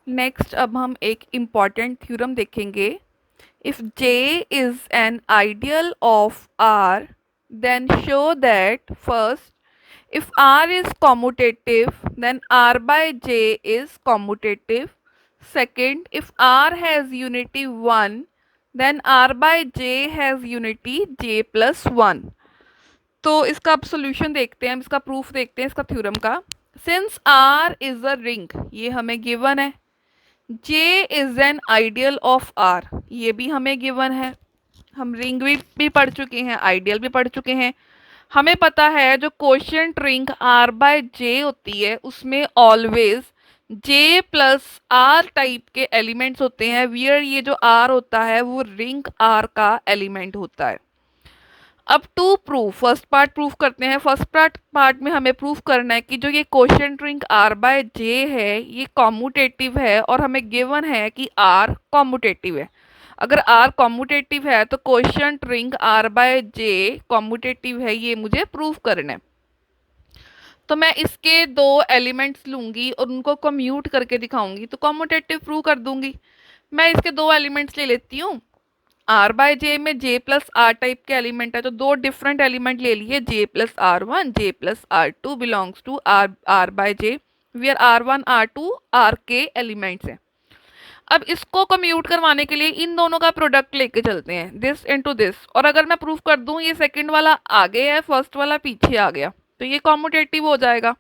Next अब हम एक इम्पॉर्टेंट थ्योरम देखेंगे। If J is an ideal of R, then show that first, if R is commutative, then R by J is commutative. Second, if R has unity 1, then R by J has unity J plus 1. तो इसका अब solution देखते हैं, हम इसका proof देखते हैं इसका थ्योरम का। Since R is a ring, ये हमें गिवन है। J is an ideal of R, ये भी हमें गिवन है। हम रिंग भी पढ़ चुके हैं, आइडियल भी पढ़ चुके हैं। हमें पता है जो quotient ring R by J होती है उसमें always J plus R type के एलिमेंट्स होते हैं, वियर ये जो R होता है वो रिंग R का एलिमेंट होता है। अब to proof, first part proof करते हैं। फर्स्ट पार्ट में हमें प्रूफ करना है कि जो ये quotient ring R by J है ये कॉम्यूटेटिव है, और हमें गिवन है कि R कॉम्यूटेटिव है। अगर R कॉम्यूटेटिव है तो quotient ring R by J commutative है, ये मुझे प्रूफ करना है। तो मैं इसके दो एलिमेंट्स लूंगी और उनको कम्यूट करके दिखाऊंगी, तो कॉम्यूटेटिव प्रूव कर दूंगी। मैं इसके दो एलिमेंट्स ले लेती हूँ। R बाय J में J प्लस R टाइप के एलिमेंट है, तो दो डिफरेंट एलिमेंट ले लिए, J plus R1, J plus R2 belongs to R by J, where R1 R2 R के एलिमेंट्स हैं। अब इसको कम्यूट करवाने के लिए इन दोनों का प्रोडक्ट लेके चलते हैं, दिस इनटू दिस। और अगर मैं प्रूफ कर दूं ये सेकंड वाला आगे है, फर्स्ट वाला पीछे आ गया, तो ये कॉम्यूटेटिव हो जाएगा।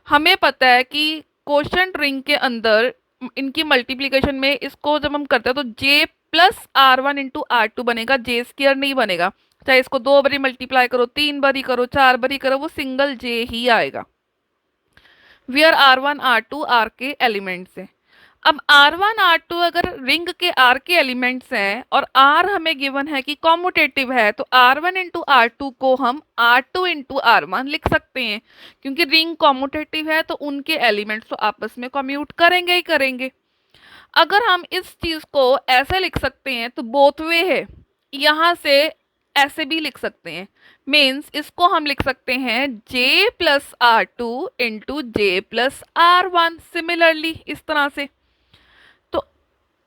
हमें पता है कि कोशेंट रिंग के अंदर इनकी मल्टीप्लीकेशन में इसको जब हम करते हैं तो J plus R1 into R2 बनेगा, J स्क्वायर नहीं बनेगा। चाहे इसको दो बारी मल्टीप्लाई करो, तीन बारी करो, चार बारी करो, वो सिंगल J ही आएगा, वियर R1 R2 R के एलिमेंट्स हैं। अब R1 R2 अगर रिंग के R के एलिमेंट्स हैं और R हमें गिवन है कि कॉम्यूटेटिव है, तो R1 इंटू R2 को हम R2 इंटू R1 लिख सकते हैं, क्योंकि रिंग कॉम्यूटेटिव है तो उनके एलिमेंट्स तो आपस में कम्यूट करेंगे ही करेंगे। अगर हम इस चीज को ऐसे लिख सकते हैं तो बोथ वे है, यहाँ से ऐसे भी लिख सकते हैं। मीन्स इसको हम लिख सकते हैं J plus R2 into J plus R1, similarly इस तरह से। तो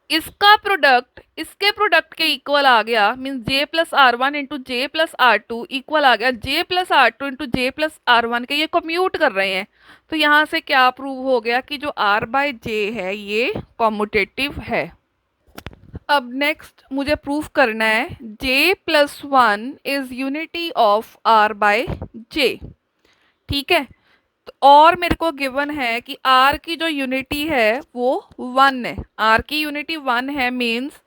इसका प्रोडक्ट इसके प्रोडक्ट के इक्वल आ गया, means J plus R1 into J plus R2 equal आ गया J plus R2 into J plus R1 के, ये कम्यूट कर रहे हैं। तो यहाँ से क्या प्रूव हो गया कि जो R बाय J है ये कॉम्यूटेटिव है। अब नेक्स्ट मुझे प्रूफ करना है J plus 1 is unity of R by J, ठीक है। तो और मेरे को गिवन है कि R की जो यूनिटी है वो 1 है, R की यूनिटी 1 है, मीन्स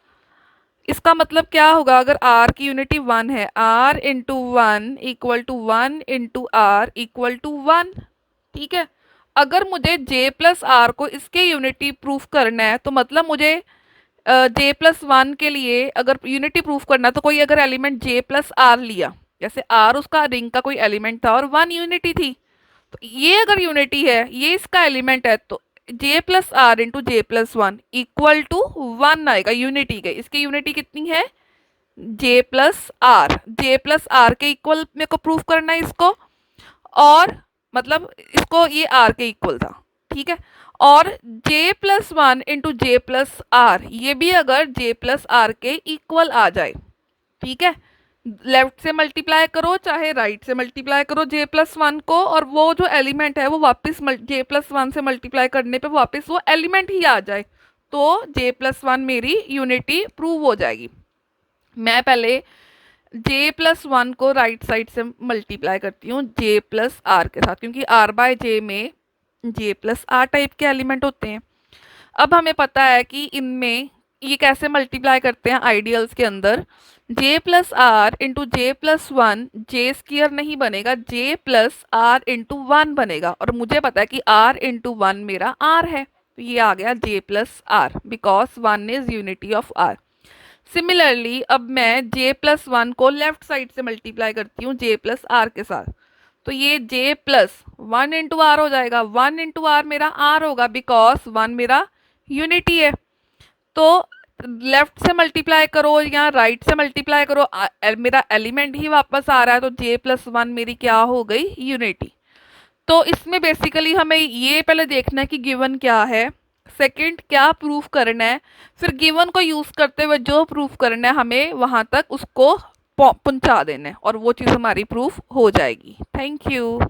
इसका मतलब क्या होगा, अगर R की यूनिटी 1 है, R into 1 equal to 1 into R equal to 1, ठीक है। अगर मुझे J प्लस R को इसके यूनिटी प्रूफ करना है तो मतलब मुझे J प्लस 1 के लिए अगर यूनिटी प्रूफ करना तो कोई अगर एलिमेंट J प्लस R लिया, जैसे R उसका रिंग का कोई एलिमेंट था और 1 यूनिटी थी, तो ये अगर यूनिटी है, ये इसका एलिमेंट है, तो J plus R into J plus 1 equal to 1 आएगा यूनिटी के। इसकी यूनिटी कितनी है, J प्लस आर के इक्वल मेरे को प्रूफ करना है इसको, और मतलब इसको ये R के इक्वल था, ठीक है। और J plus 1 into J plus R, ये भी अगर J प्लस आर के इक्वल आ जाए, ठीक है। लेफ्ट से मल्टीप्लाई करो चाहे राइट से मल्टीप्लाई करो J प्लस 1 को, और वो जो एलिमेंट है वो वापस J प्लस 1 से मल्टीप्लाई करने पे वापस वो एलिमेंट ही आ जाए, तो J प्लस 1 मेरी यूनिटी प्रूव हो जाएगी। मैं पहले J प्लस 1 को राइट साइड से मल्टीप्लाई करती हूँ J प्लस आर के साथ, क्योंकि R बाय J में J प्लस आर टाइप के एलिमेंट होते हैं। अब हमें पता है कि इनमें ये कैसे मल्टीप्लाई करते हैं आइडियल्स के अंदर, J plus R into J plus 1, J square नहीं बनेगा, J प्लस आर इंटू 1 बनेगा, और मुझे पता है कि R इंटू 1 मेरा R है, तो ये आ गया J plus R, because 1 is unity of R। Similarly अब मैं J प्लस 1 को लेफ्ट साइड से मल्टीप्लाई करती हूँ J प्लस आर के साथ, तो ये J प्लस 1 इंटू आर हो जाएगा, 1 इंटू आर मेरा R होगा, बिकॉज 1 मेरा यूनिटी है। तो लेफ्ट से मल्टीप्लाई करो या राइट से मल्टीप्लाई करो, मेरा एलिमेंट ही वापस आ रहा है, तो J प्लस 1 मेरी क्या हो गई, यूनिटी। तो इसमें बेसिकली हमें ये पहले देखना है कि गिवन क्या है, सेकंड क्या प्रूफ करना है, फिर गिवन को यूज करते हुए जो प्रूफ करना है हमें वहां तक उसको पहुंचा देना है और वो चीज हमारी प्रूफ हो जाएगी। Thank you.